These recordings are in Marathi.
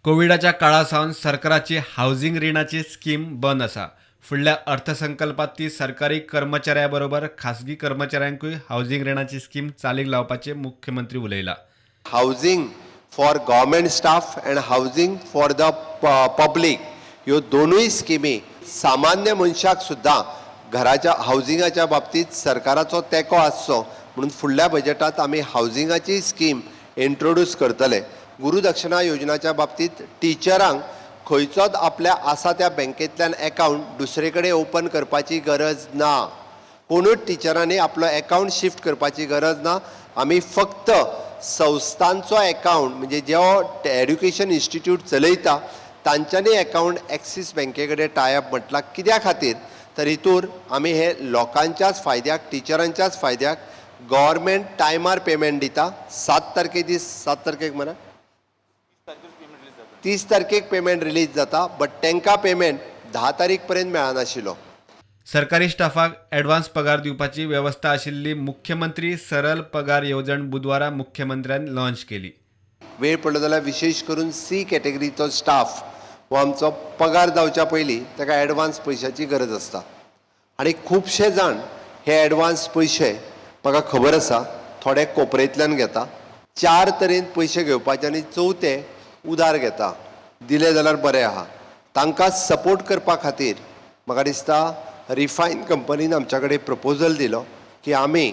कोविडाच्या काळासावन सरकाराची हावजिंग रिणाची स्कीम बंद आसा. फुडल्या अर्थसंकल्पात ती सरकारी कर्मचाऱ्यांबरोबर खासगी कर्मचाऱ्यांकूय हावजिंग रिणाची स्कीम चालीक लावपाचे मुख्यमंत्री उलयला. Housing for government staff and housing for the public ह्यो दोनूय स्किमी सामान्य मनशाक सुद्दां घराच्या हावजिंगाच्या बाबतीत सरकाराचो तेंको आसचो म्हणून फुडल्या बजेटात आमी हावजिंगाची स्कीम इंट्रोड्यूस करतले. गुरुदक्षिणा योजनाच्या बाबतीत टिचरांक खंयचोच आपल्या आसा त्या बँकेंतल्यान अकाउंट दुसरे कडेन ओपन करपाची गरज ना. कोणूच टिचरांनी आपलो अकाउंट शिफ्ट करपाची गरज ना. आमी फक्त संस्थांचो अकाउंट म्हणजे जो एड्युकेशन इन्स्टिट्यूट चलयता तांच्यांनी अकाउंट एक्सीस बँके कडेन टायअप म्हटला. कित्या खातीर तर हितूर आमी हे लोकांच्याच फायद्याक टिचरांच्याच फायद्याक गव्हर्मेंट टायमार पेमेंट दिता. 7 तारखेक म्हणा 30 तारखेक पेमेंट रिलीज जाता बट तांकां पेमेंट 10 तारीख पर्यंत मेळनाशिल्लो. सरकारी स्टाफाक ॲडव्हान्स पगार दिवपाची व्यवस्था आशिल्ली मुख्यमंत्री सरल पगार येवजण बुधवारा मुख्यमंत्र्यान लॉन्च केली. वेळ पडलो जाल्यार विशेष करून सी कॅटेगरीचो स्टाफ हो आमचो पगार जावच्या पयलीं ताका ॲडव्हान्स पयशांची गरज आसता आनी खुबशे जाण हे ॲडव्हान्स पयशे म्हाका खबर आसा थोडे कोपरेंतल्यान घेता. 4 तरेन पयशे घेवपाचे आनी चवथे उधार घेता. दिले जाल्यार बरें आहा. तांकां सपोर्ट करपा खातीर म्हाका दिसता रिफायन कंपनीन आमच्या कडेन प्रपोजल दिलो की आमी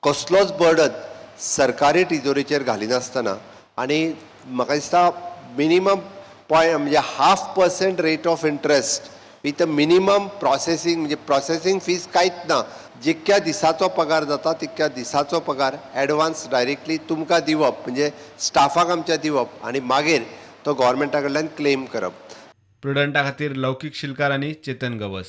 कसलोच बर्डन सरकारी तिजोरीचेर घालिनासतना आनी म्हाका दिसता मिनिमम म्हणजे 0.5% rate of interest with a minimum processing म्हणजे प्रोसेसींग फीज कांयच ना. जितक्या दिसाचो पगार जाता तितक्या दिसाचो पगार ॲडव्हान्स डायरेक्टली तुमकां दिवप म्हणजे स्टाफाक आमच्या दिवप आनी मागीर तो गव्हर्मेंटा कडल्यान क्लेम करप. प्रुडंटा खातीर लौकीक शिलकार आनी चेतन गवस.